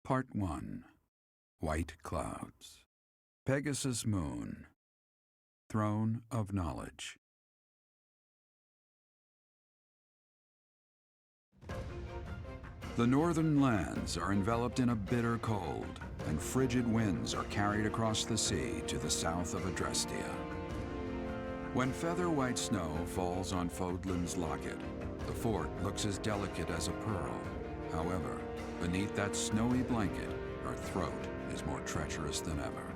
Part 1. White Clouds. Pegasus Moon. Throne of Knowledge. The northern lands are enveloped in a bitter cold, and frigid winds are carried across the sea to the south of Adrestia. When feather-white snow falls on Fodlan's locket, the fort looks as delicate as a pearl. However, beneath that snowy blanket, her throat is more treacherous than ever.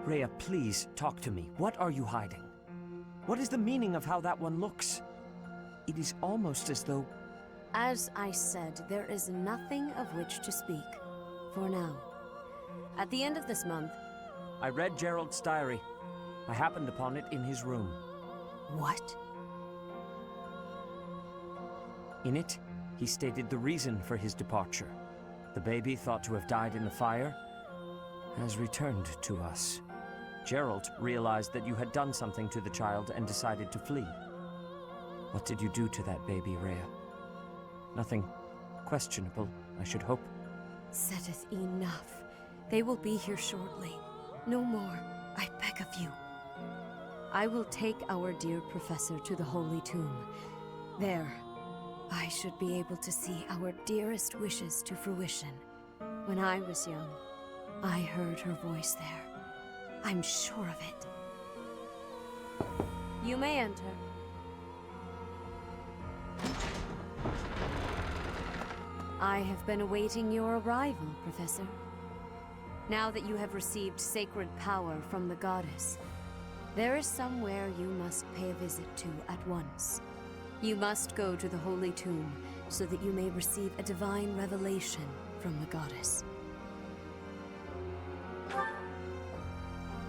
Rhea, please, talk to me. What are you hiding? What is the meaning of how that one looks? It is almost as though... As I said, there is nothing of which to speak. For now. At the end of this month... I read Gerald's diary. I happened upon it in his room. What? In it, he stated the reason for his departure. The baby, thought to have died in the fire, has returned to us. Gerald realized that you had done something to the child and decided to flee. What did you do to that baby, Rhea? Nothing questionable, I should hope. Saideth enough. They will be here shortly. No more, I beg of you. I will take our dear professor to the Holy Tomb. There, I should be able to see our dearest wishes to fruition. When I was young, I heard her voice there. I'm sure of it. You may enter. I have been awaiting your arrival, Professor. Now that you have received sacred power from the goddess, there is somewhere you must pay a visit to at once. You must go to the Holy Tomb so that you may receive a divine revelation from the goddess.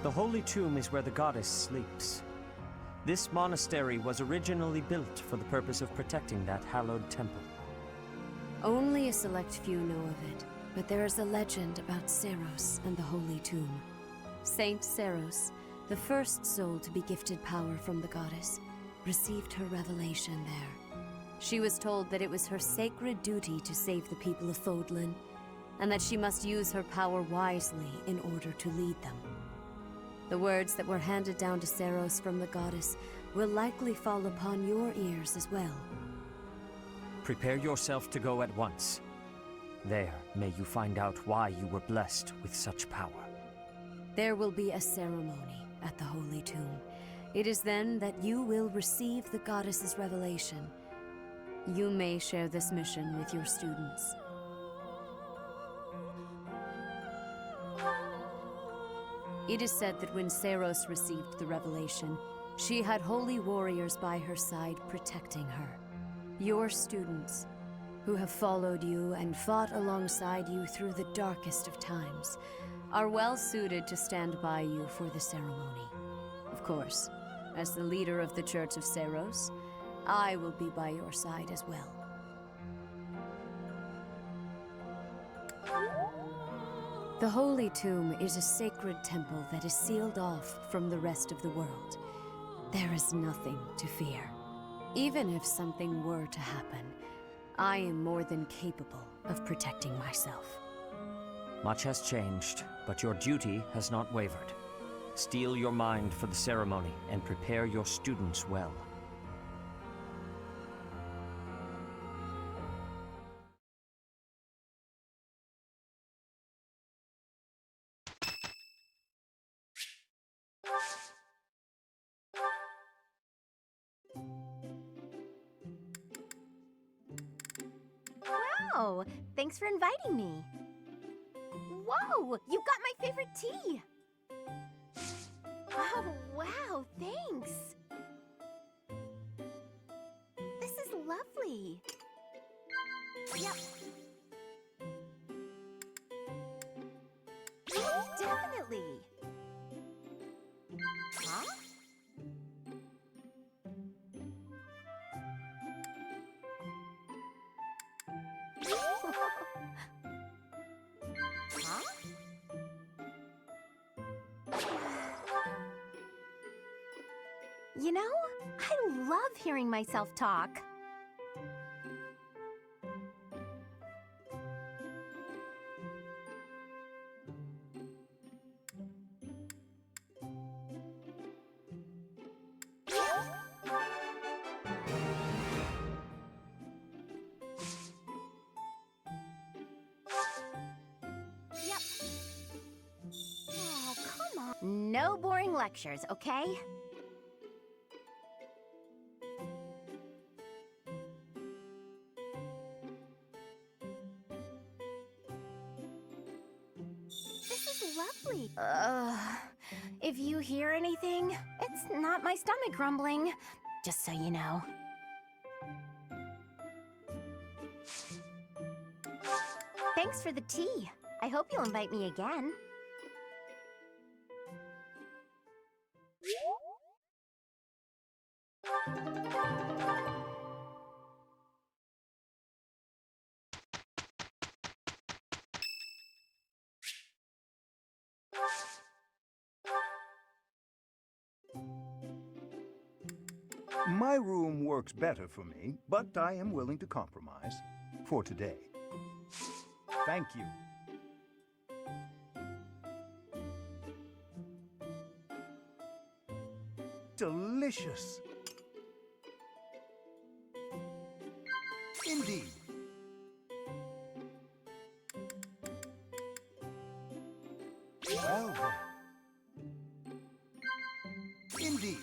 The Holy Tomb is where the goddess sleeps. This monastery was originally built for the purpose of protecting that hallowed temple. Only a select few know of it, but there is a legend about Seiros and the Holy Tomb. Saint Seiros, the first soul to be gifted power from the goddess, received her revelation there. She was told that it was her sacred duty to save the people of Fodlan, and that she must use her power wisely in order to lead them. The words that were handed down to Seiros from the goddess will likely fall upon your ears as well. Prepare yourself to go at once. There, may you find out why you were blessed with such power. There will be a ceremony at the Holy Tomb. It is then that you will receive the goddess's revelation. You may share this mission with your students. It is said that when Seiros received the revelation, she had holy warriors by her side protecting her. Your students, who have followed you and fought alongside you through the darkest of times, are well suited to stand by you for the ceremony. Of course, as the leader of the Church of Seiros, I will be by your side as well. The Holy Tomb is a sacred temple that is sealed off from the rest of the world. There is nothing to fear. Even if something were to happen, I am more than capable of protecting myself. Much has changed, but your duty has not wavered. Steel your mind for the ceremony and prepare your students well. Wow! Thanks for inviting me. Whoa! You got my favorite tea! Oh, wow, thanks! This is lovely. Yep. Definitely. Huh? Huh? You know, I love hearing myself talk. Yep. Oh, come on. No boring lectures, okay? This is lovely. If you hear anything, it's not my stomach grumbling. Just so you know. Thanks for the tea. I hope you'll invite me again. My room works better for me, but I am willing to compromise. For today. Thank you. Delicious. Indeed. Well then. Indeed.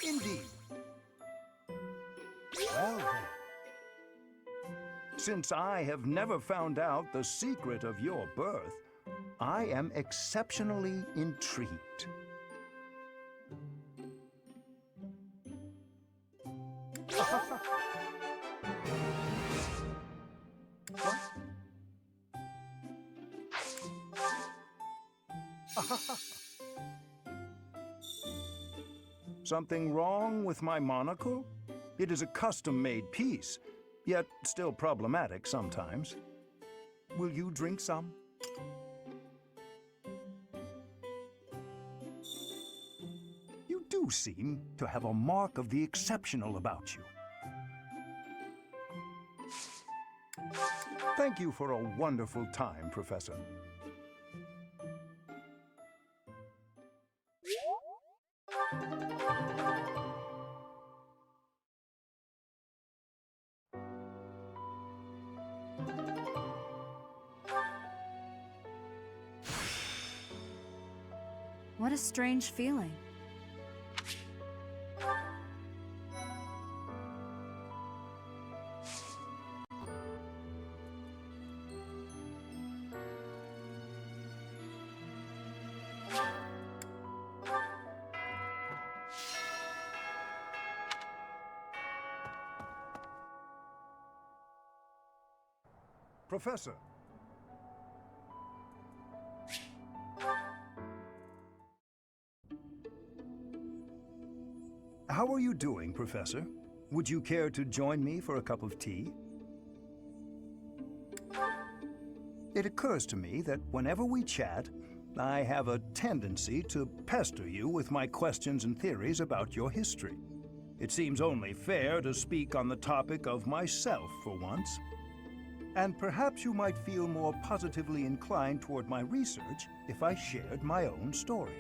Indeed. Well then. Since I have never found out the secret of your birth, I am exceptionally intrigued. Something wrong with my monocle? It is a custom-made piece, yet still problematic sometimes. Will you drink some? You do seem to have a mark of the exceptional about you. Thank you for a wonderful time, Professor. What a strange feeling. Professor. How are you doing, Professor? Would you care to join me for a cup of tea? It occurs to me that whenever we chat, I have a tendency to pester you with my questions and theories about your history. It seems only fair to speak on the topic of myself for once. And perhaps you might feel more positively inclined toward my research if I shared my own story.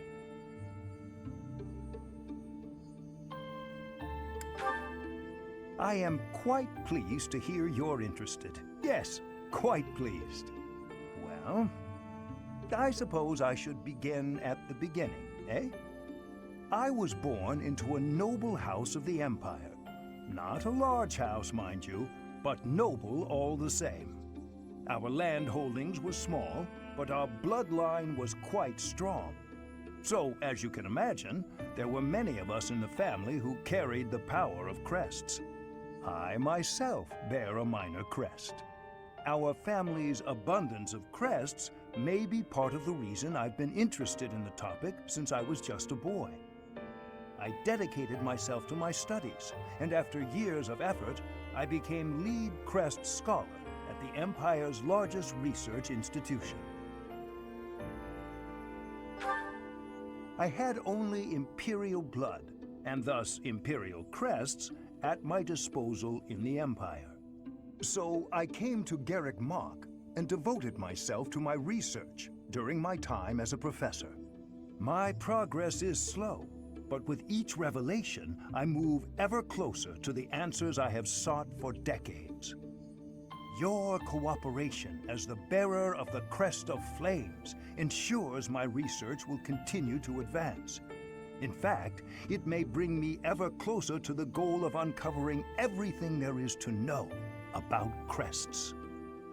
I am quite pleased to hear you're interested. Yes, quite pleased. Well, I suppose I should begin at the beginning, eh? I was born into a noble house of the Empire. Not a large house, mind you, but noble all the same. Our land holdings were small, but our bloodline was quite strong. So, as you can imagine, there were many of us in the family who carried the power of crests. I myself bear a minor crest. Our family's abundance of crests may be part of the reason I've been interested in the topic since I was just a boy. I dedicated myself to my studies, and after years of effort, I became lead crest scholar at the Empire's largest research institution. I had only Imperial blood, and thus Imperial crests, at my disposal in the Empire. So I came to Garrick Mach and devoted myself to my research during my time as a professor. My progress is slow, but with each revelation, I move ever closer to the answers I have sought for decades. Your cooperation as the bearer of the Crest of Flames ensures my research will continue to advance. In fact, it may bring me ever closer to the goal of uncovering everything there is to know about crests.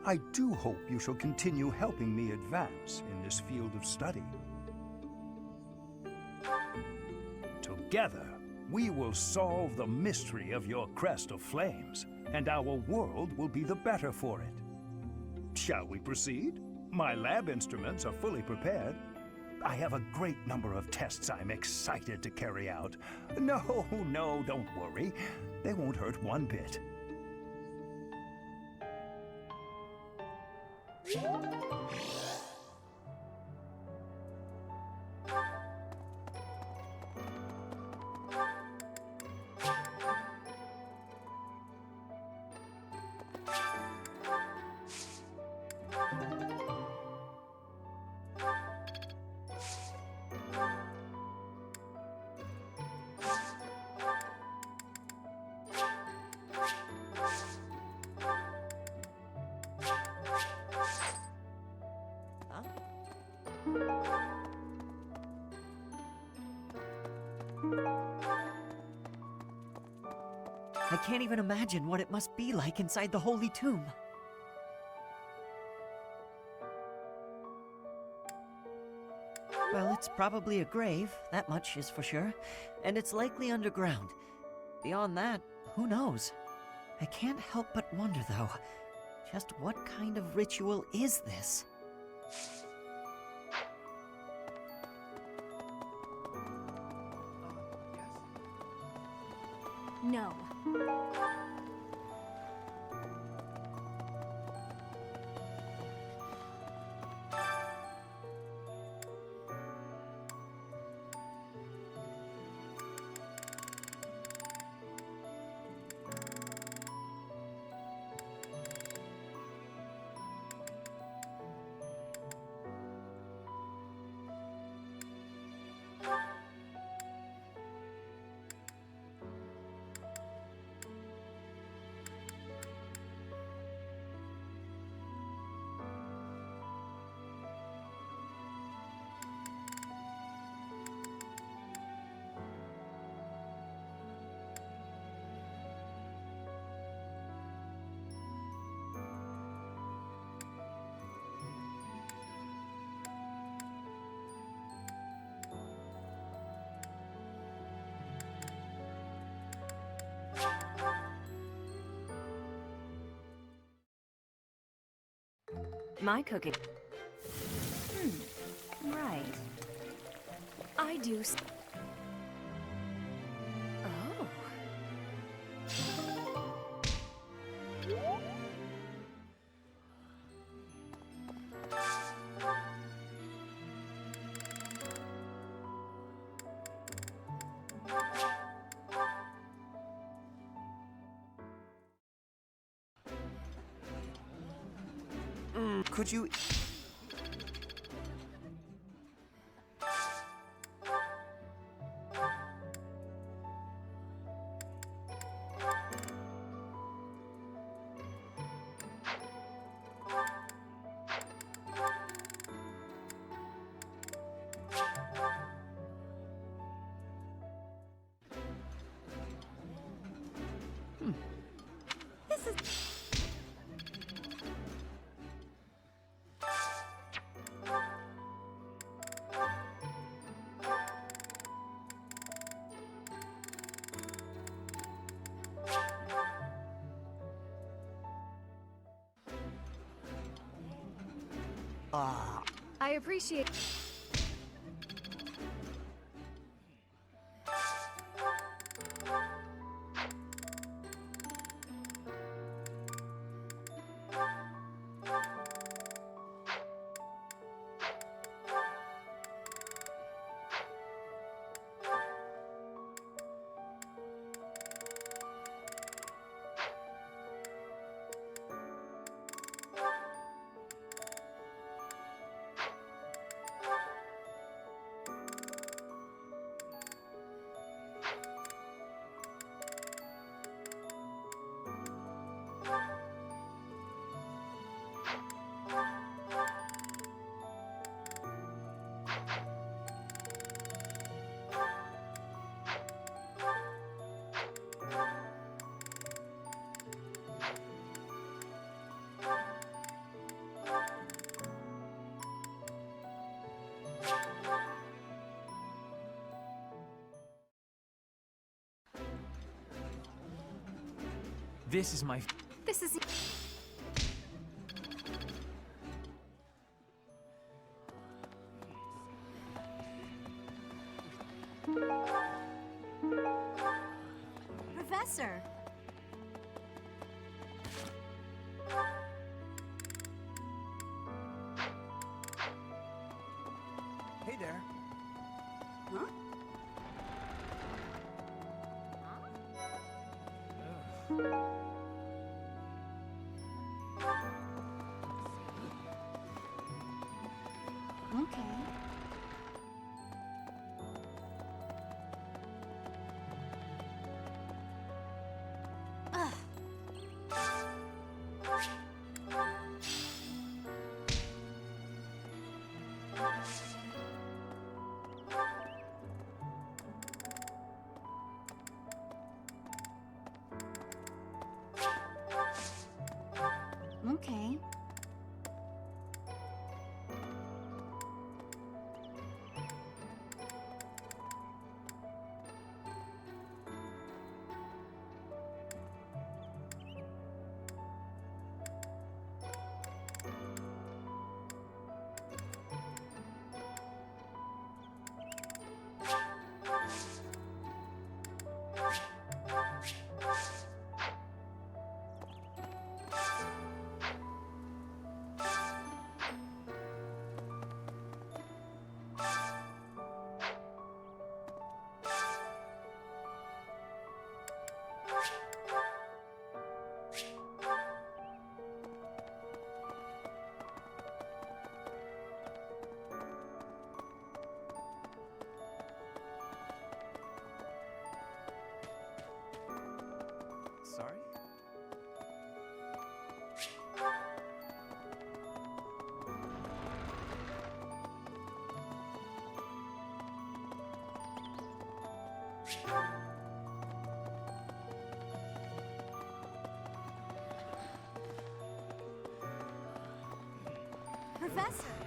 I do hope you shall continue helping me advance in this field of study. Together, we will solve the mystery of your Crest of Flames, and our world will be the better for it. Shall we proceed? My lab instruments are fully prepared. I have a great number of tests I'm excited to carry out. No, don't worry. They won't hurt one bit. I can't even imagine what it must be like inside the Holy Tomb. Well, it's probably a grave, that much is for sure, and it's likely underground. Beyond that, who knows? I can't help but wonder, though, just what kind of ritual is this? No. My cooking. Right. I do. Oh. Could you... I appreciate... This is my... This is... Professor! Hey there. Okay. Okay. Sorry? Professor!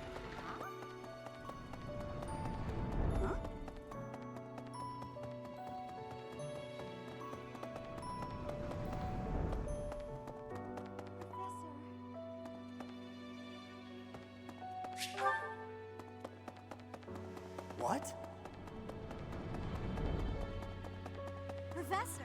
What? Professor!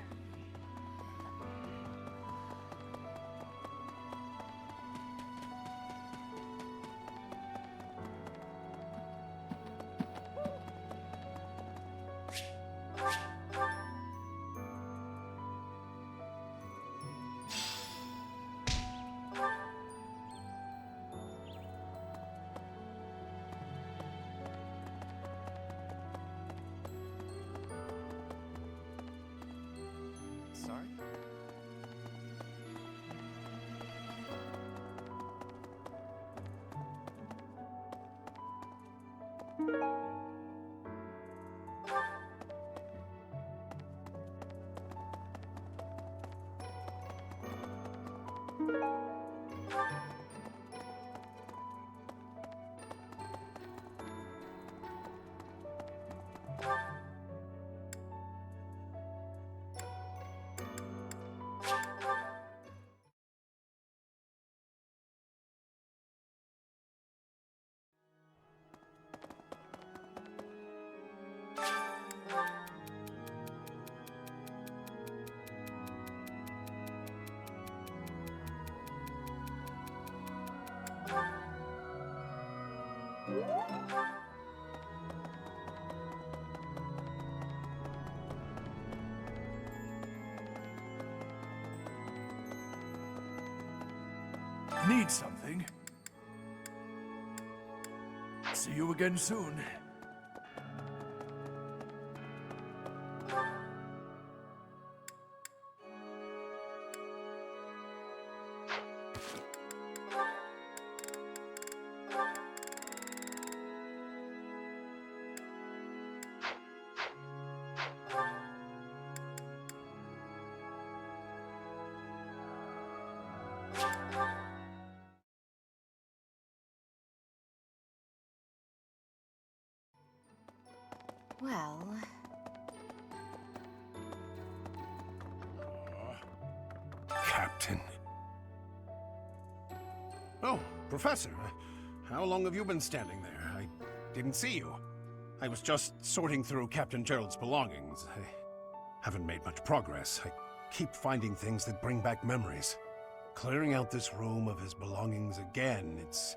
Need something? See you again soon. Well... Captain. Oh, Professor. How long have you been standing there? I didn't see you. I was just sorting through Captain Gerald's belongings. I haven't made much progress. I keep finding things that bring back memories. Clearing out this room of his belongings again, it's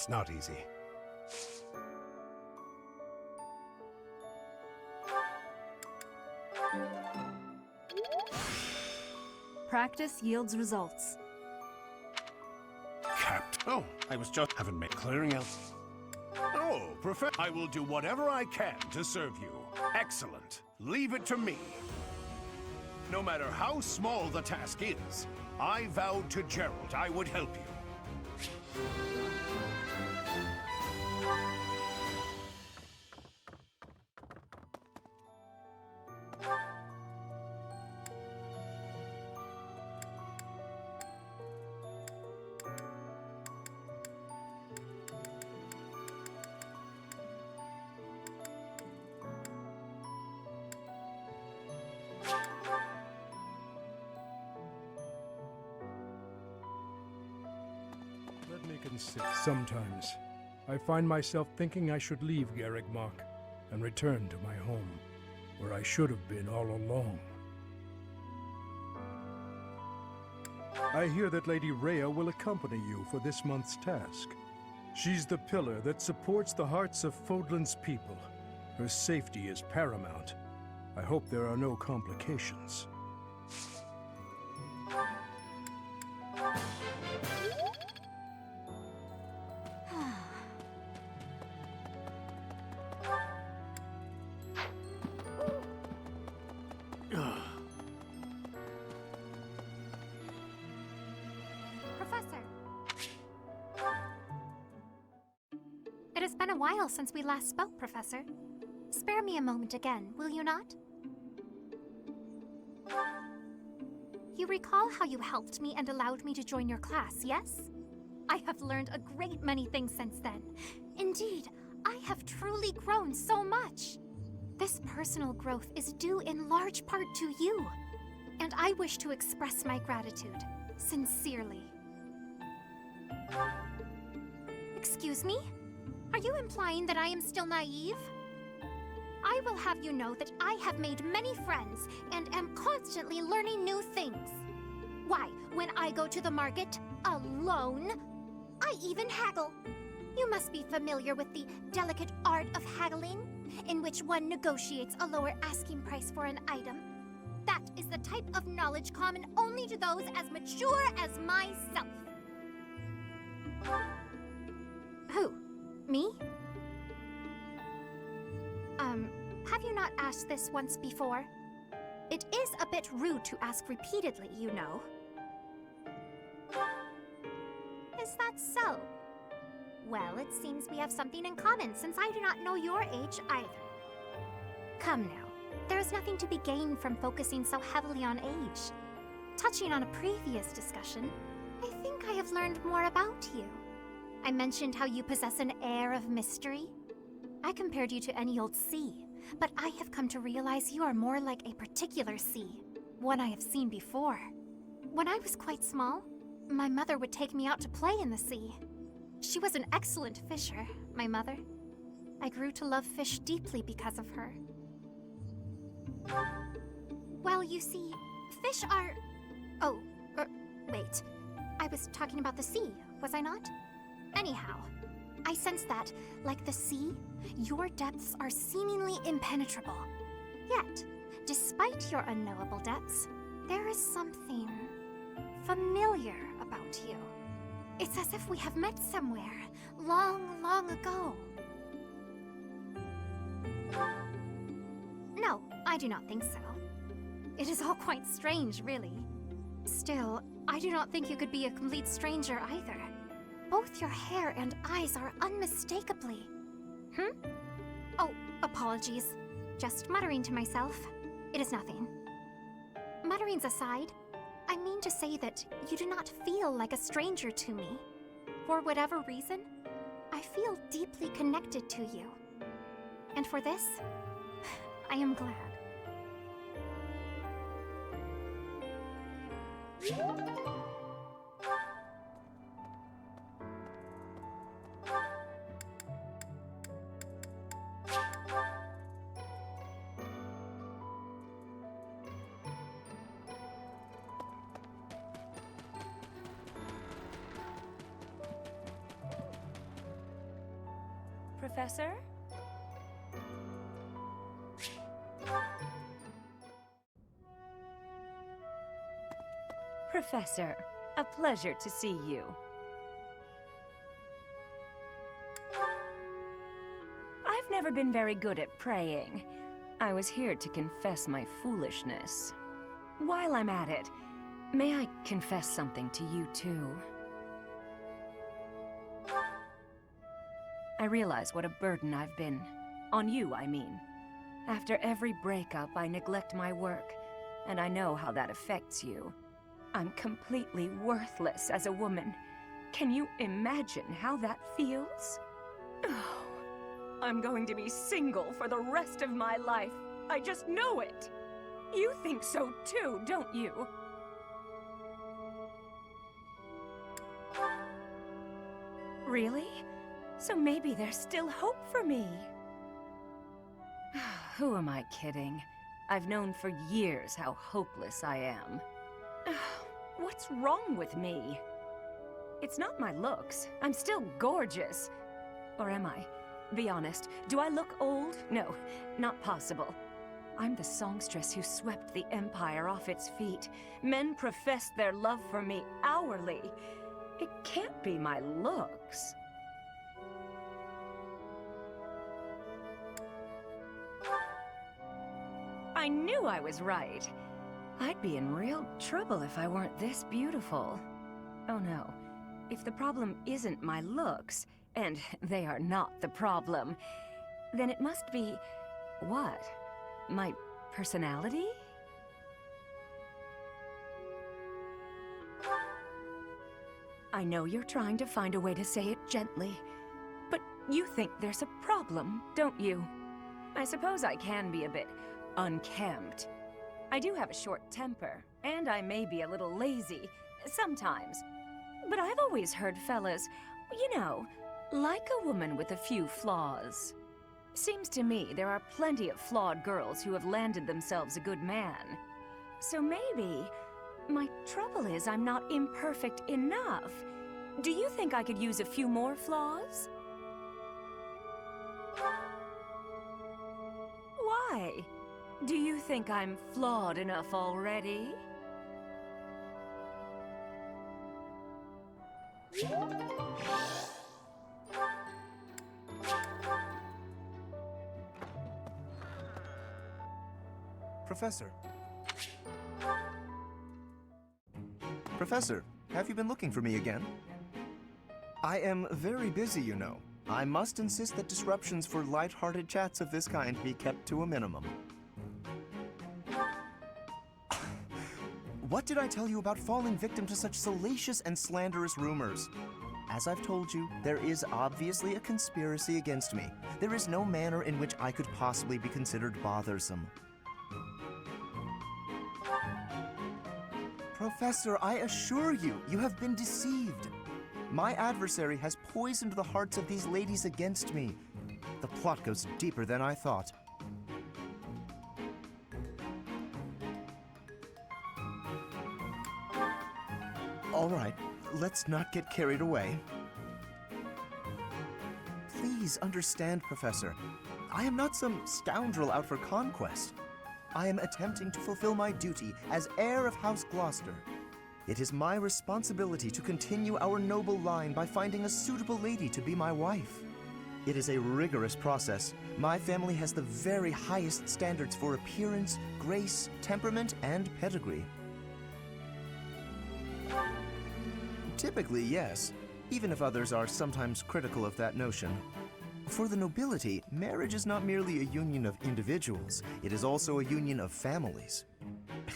not easy. Practice yields results. Oh, I was just haven't made clearing out. Oh, Professor, I will do whatever I can to serve you. Excellent. Leave it to me. No matter how small the task is, I vowed to Gerald I would help you. Let me consider. Sometimes, I find myself thinking I should leave Garreg Mach and return to my home, where I should have been all along. I hear that Lady Rhea will accompany you for this month's task. She's the pillar that supports the hearts of Fodlan's people. Her safety is paramount. I hope there are no complications. Professor! It has been a while since we last spoke, Professor. Spare me a moment again, will you not? You recall how you helped me and allowed me to join your class, yes? I have learned a great many things since then. Indeed, I have truly grown so much. This personal growth is due in large part to you, and I wish to express my gratitude, sincerely. Excuse me? Are you implying that I am still naive? I will have you know that I have made many friends and am constantly learning new things. Why, when I go to the market, alone, I even haggle. You must be familiar with the delicate art of haggling, in which one negotiates a lower asking price for an item. That is the type of knowledge common only to those as mature as myself. Who? Me? Have you not asked this once before? It is a bit rude to ask repeatedly, you know. Is that so? Well, it seems we have something in common, since I do not know your age either. Come now, there is nothing to be gained from focusing so heavily on age. Touching on a previous discussion, I think I have learned more about you. I mentioned how you possess an air of mystery. I compared you to any old sea, but I have come to realize you are more like a particular sea, one I have seen before. When I was quite small, my mother would take me out to play in the sea. She was an excellent fisher, my mother. I grew to love fish deeply because of her. Well, you see, fish are... wait. I was talking about the sea, was I not? Anyhow, I sense that, like the sea, your depths are seemingly impenetrable. Yet, despite your unknowable depths, there is something familiar about you. It's as if we have met somewhere, long, long ago. No, I do not think so. It is all quite strange, really. Still, I do not think you could be a complete stranger either. Both your hair and eyes are unmistakably... Oh, apologies. Just muttering to myself. It is nothing. Mutterings aside, I mean to say that you do not feel like a stranger to me. For whatever reason, I feel deeply connected to you. And for this, I am glad. Professor? Professor, a pleasure to see you. I've never been very good at praying. I was here to confess my foolishness. While I'm at it, may I confess something to you too? I realize what a burden I've been. On you, I mean. After every breakup, I neglect my work, and I know how that affects you. I'm completely worthless as a woman. Can you imagine how that feels? Oh, I'm going to be single for the rest of my life. I just know it. You think so too, don't you? Really? So maybe there's still hope for me. Who am I kidding? I've known for years how hopeless I am. What's wrong with me? It's not my looks. I'm still gorgeous. Or am I? Be honest, do I look old? No, not possible. I'm the songstress who swept the Empire off its feet. Men profess their love for me hourly. It can't be my looks. I knew I was right. I'd be in real trouble if I weren't this beautiful. Oh no, if the problem isn't my looks, and they are not the problem, then it must be... what? My personality? I know you're trying to find a way to say it gently, but you think there's a problem, don't you? I suppose I can be a bit unkempt. I do have a short temper, and I may be a little lazy, sometimes. But I've always heard fellas, you know, like a woman with a few flaws. Seems to me there are plenty of flawed girls who have landed themselves a good man. So maybe my trouble is I'm not imperfect enough. Do you think I could use a few more flaws? Why? Do you think I'm flawed enough already? Professor. Professor, have you been looking for me again? I am very busy, you know. I must insist that disruptions for light-hearted chats of this kind be kept to a minimum. What did I tell you about falling victim to such salacious and slanderous rumors? As I've told you, there is obviously a conspiracy against me. There is no manner in which I could possibly be considered bothersome. Professor, I assure you, you have been deceived. My adversary has poisoned the hearts of these ladies against me. The plot goes deeper than I thought. All right, let's not get carried away. Please understand, Professor. I am not some scoundrel out for conquest. I am attempting to fulfill my duty as heir of House Gloucester. It is my responsibility to continue our noble line by finding a suitable lady to be my wife. It is a rigorous process. My family has the very highest standards for appearance, grace, temperament, and pedigree. Typically, yes, even if others are sometimes critical of that notion. For the nobility, marriage is not merely a union of individuals, it is also a union of families.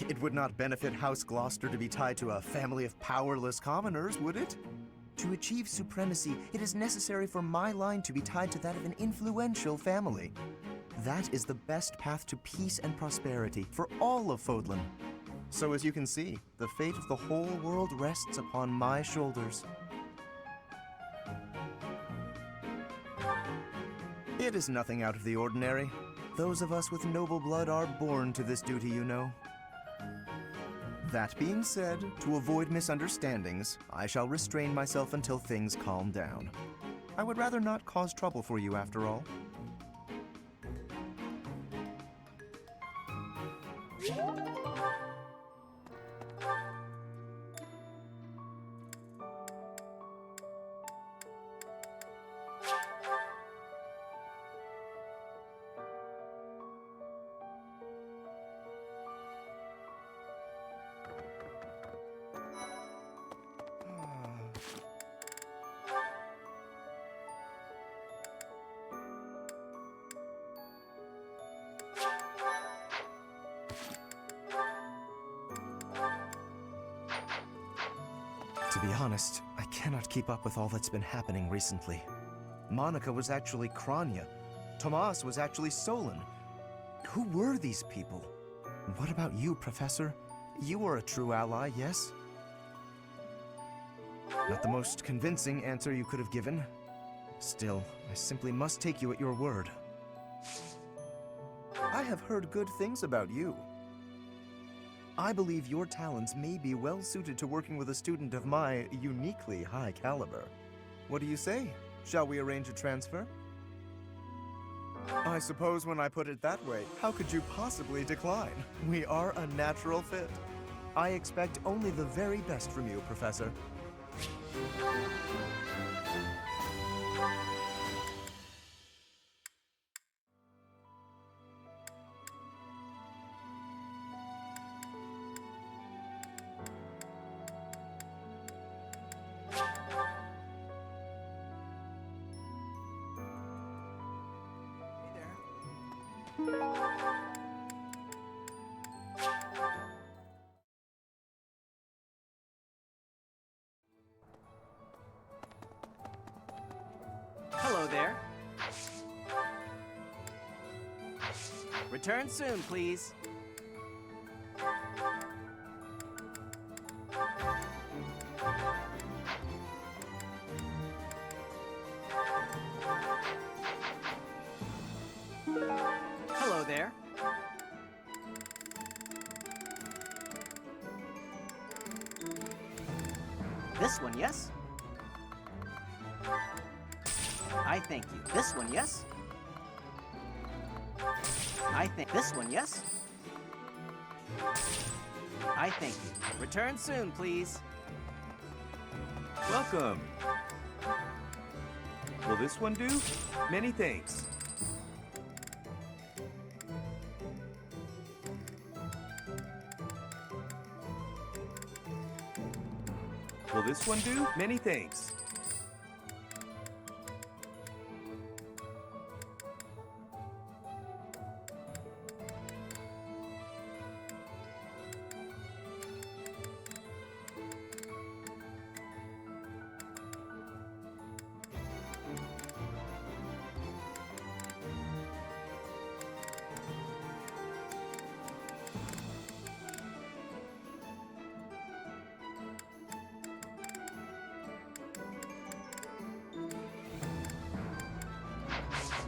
It would not benefit House Gloucester to be tied to a family of powerless commoners, would it? To achieve supremacy, it is necessary for my line to be tied to that of an influential family. That is the best path to peace and prosperity for all of Fodlan. So as you can see, the fate of the whole world rests upon my shoulders. It is nothing out of the ordinary. Those of us with noble blood are born to this duty, you know. That being said, to avoid misunderstandings, I shall restrain myself until things calm down. I would rather not cause trouble for you after all. To be honest, I cannot keep up with all that's been happening recently. Monica was actually Kranya. Tomas was actually Solon. Who were these people? What about you, Professor? You were a true ally, yes? Not the most convincing answer you could have given. Still, I simply must take you at your word. I have heard good things about you. I believe your talents may be well suited to working with a student of my uniquely high caliber. What do you say? Shall we arrange a transfer? I suppose when I put it that way, how could you possibly decline? We are a natural fit. I expect only the very best from you, Professor. Hello there. Return soon, please. Hello there. This one, yes? I thank you. This one, yes? I think this one, yes? I thank you. Return soon, please. Welcome. Will this one do? Many thanks. Will this one do? Many thanks.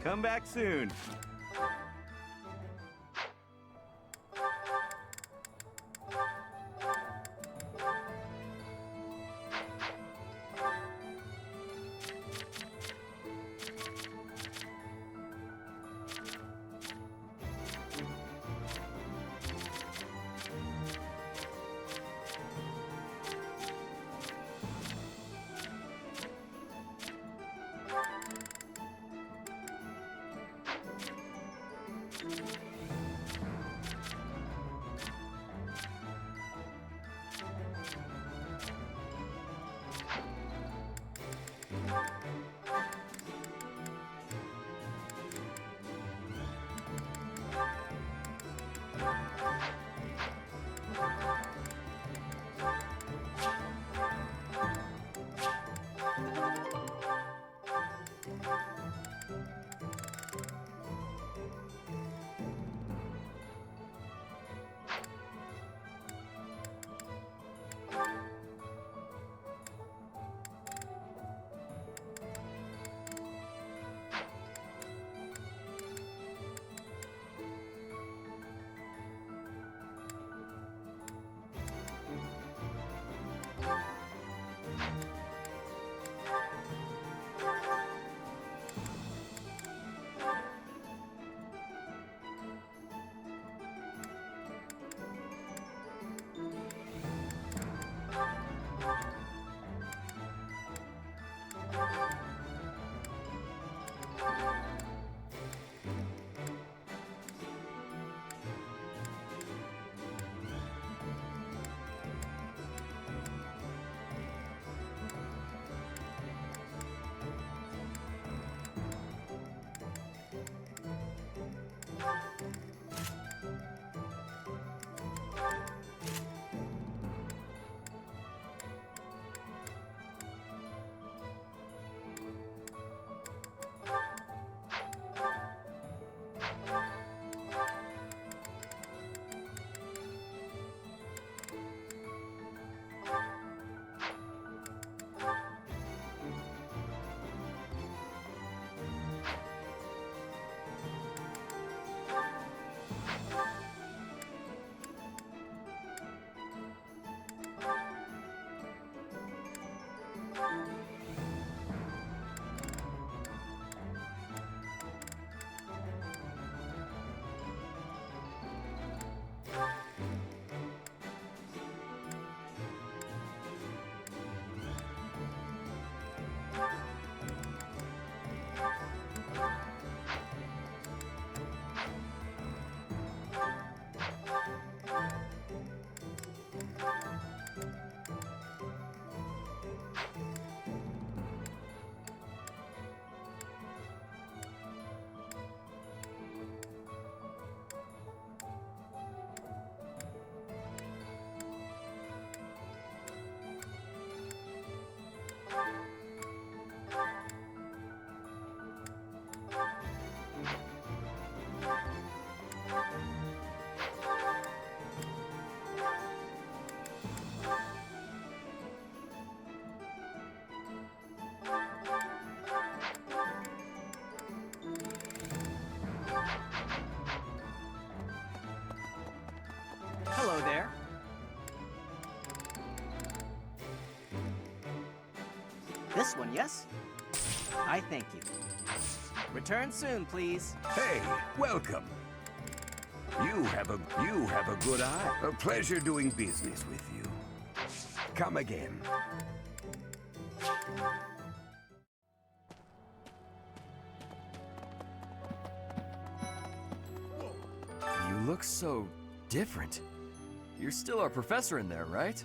Come back soon. This one, yes? I thank you. Return soon, please. Hey, welcome. You have a good eye. A pleasure doing business with you. Come again. You look so different. You're still our professor in there, right?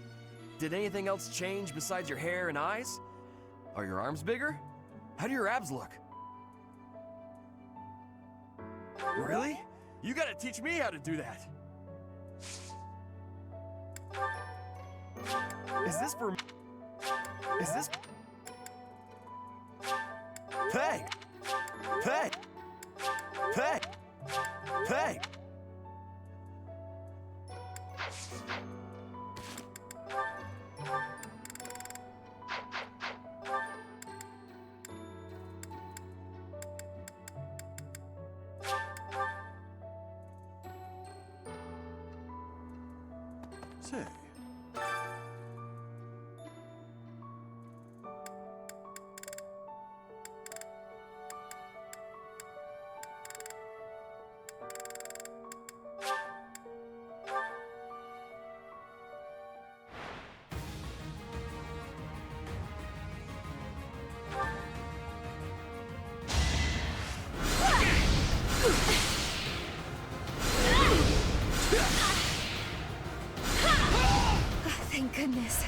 Did anything else change besides your hair and eyes? Are your arms bigger? How do your abs look? Really? You gotta teach me how to do that. Is this for... Is this... Hey! Hey! Hey! Hey! Say. Thank goodness.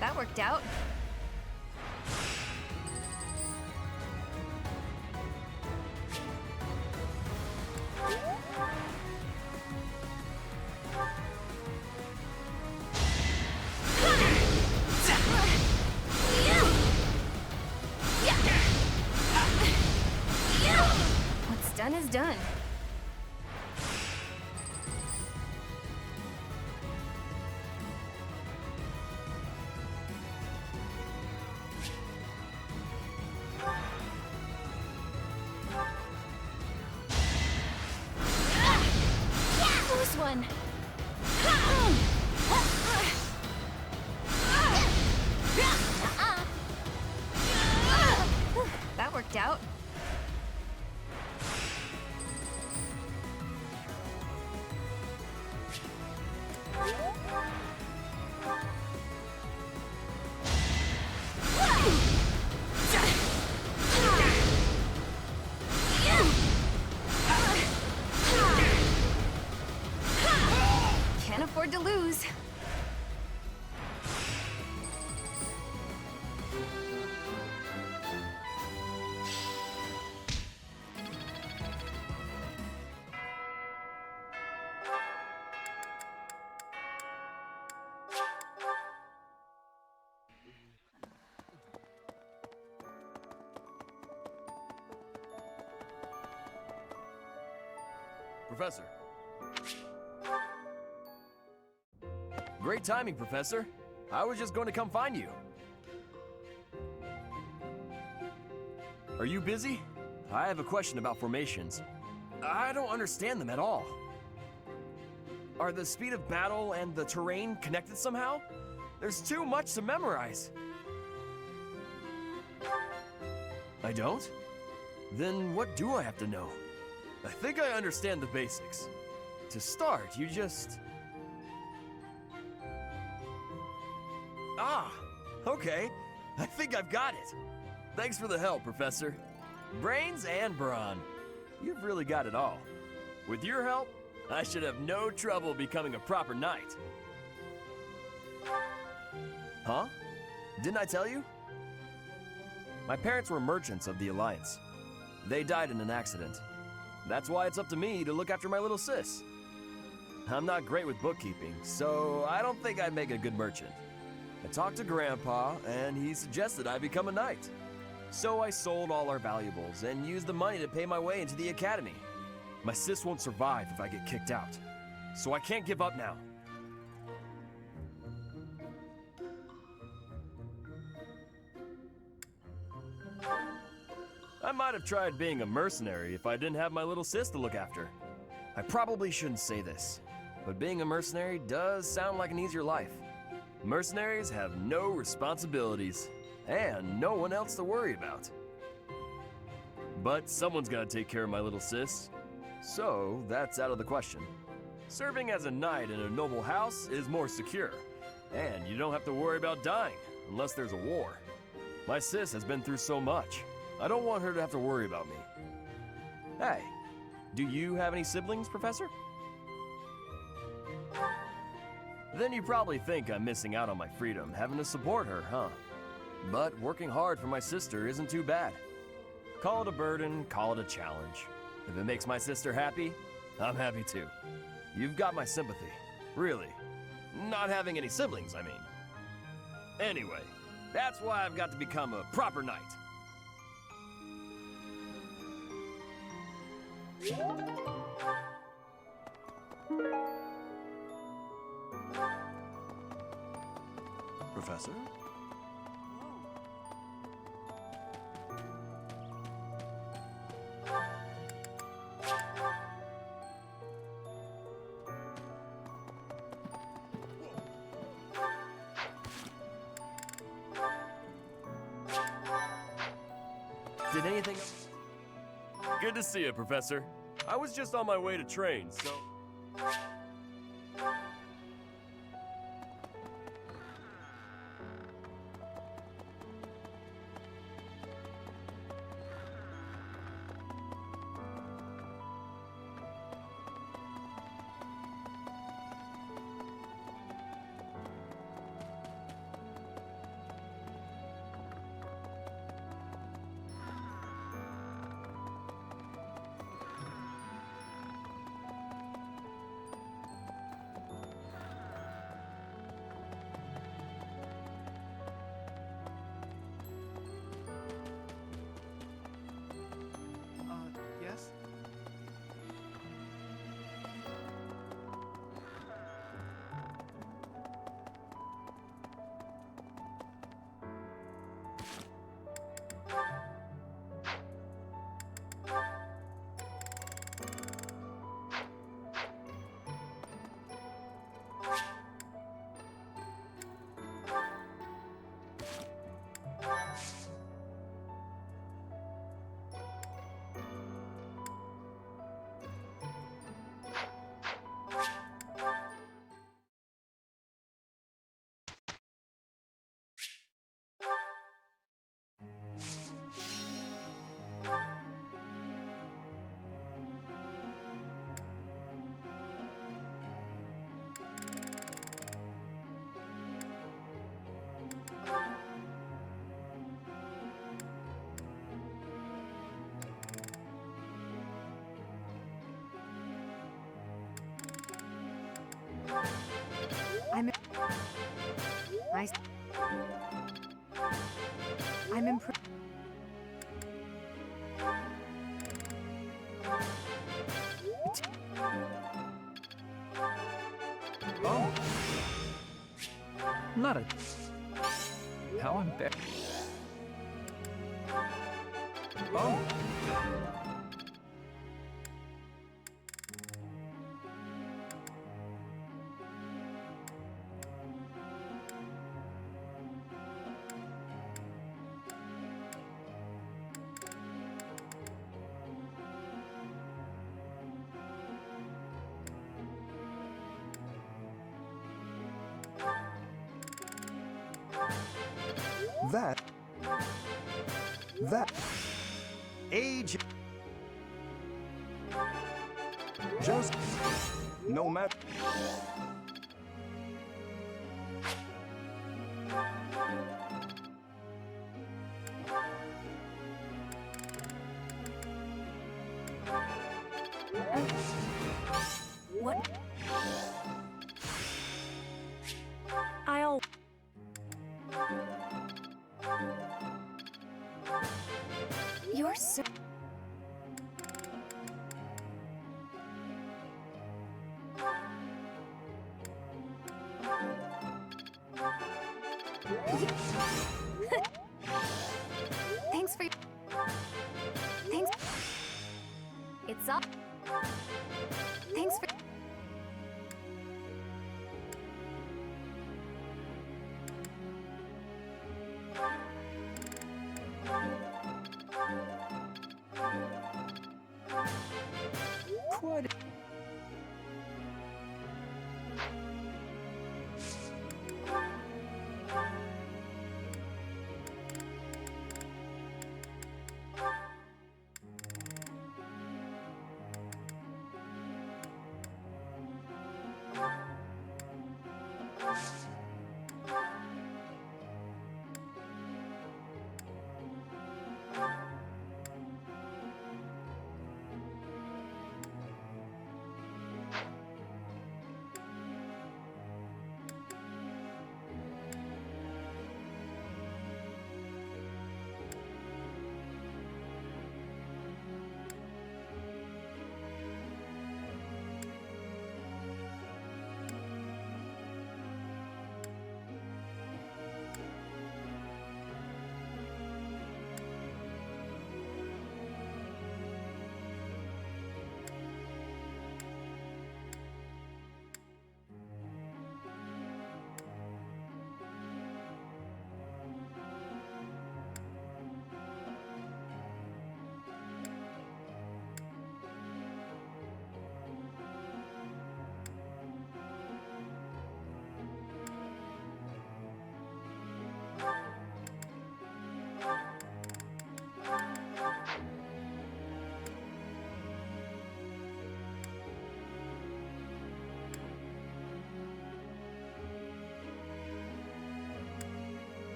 That worked out. What's done is done. Close one. That worked out. Can't afford to lose. Professor. Great timing, Professor. I was just going to come find you. Are you busy? I have a question about formations. I don't understand them at all. Are the speed of battle and the terrain connected somehow? There's too much to memorize. I don't? Then what do I have to know? I think I understand the basics. To start, you just... Ah, okay. I think I've got it. Thanks for the help, Professor. Brains and brawn. You've really got it all. With your help, I should have no trouble becoming a proper knight. Huh? Didn't I tell you? My parents were merchants of the Alliance. They died in an accident. That's why it's up to me to look after my little sis. I'm not great with bookkeeping, so I don't think I'd make a good merchant. I talked to Grandpa, and he suggested I become a knight. So I sold all our valuables and used the money to pay my way into the academy. My sis won't survive if I get kicked out, so I can't give up now. I might have tried being a mercenary if I didn't have my little sis to look after. I probably shouldn't say this, but being a mercenary does sound like an easier life. Mercenaries have no responsibilities, and no one else to worry about. But someone's gotta take care of my little sis, so that's out of the question. Serving as a knight in a noble house is more secure, and you don't have to worry about dying unless there's a war. My sis has been through so much. I don't want her to have to worry about me. Hey, do you have any siblings, Professor? Then you probably think I'm missing out on my freedom, having to support her, huh? But working hard for my sister isn't too bad. Call it a burden, call it a challenge. If it makes my sister happy, I'm happy too. You've got my sympathy, really. Not having any siblings, I mean. Anyway, that's why I've got to become a proper knight. Professor? Did anything... Good to see you, Professor. I was just on my way to train, so... Yes? I'm impressed. Oh. Not a... How embarrassing. Oh. That age just no matter. What? I'll... You're so... Thanks for... all. Thanks for. Quite.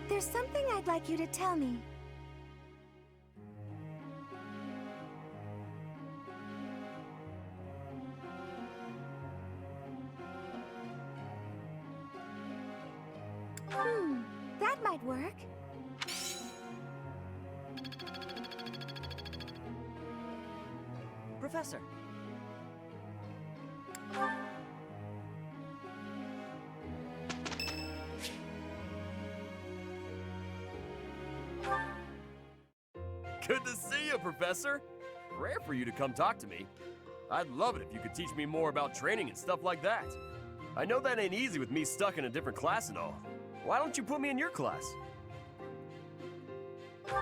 There's something I'd like you to tell me. That might work. Professor. Good to see you, Professor. Rare for you to come talk to me. I'd love it if you could teach me more about training and stuff like that. I know that ain't easy with me stuck in a different class and all. Why don't you put me in your class?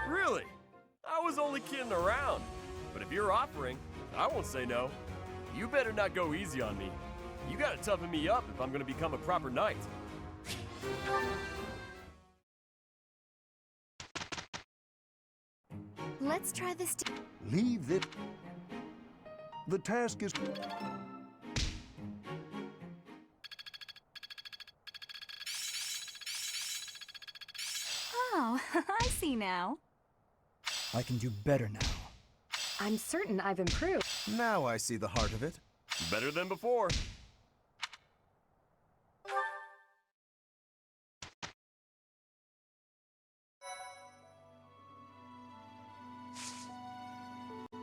Really? I was only kidding around. But if you're offering, I won't say no. You better not go easy on me. You gotta toughen me up if I'm gonna become a proper knight. Let's try this. Leave it. The task is... Oh, I see now. I can do better now. I'm certain I've improved. Now I see the heart of it. Better than before.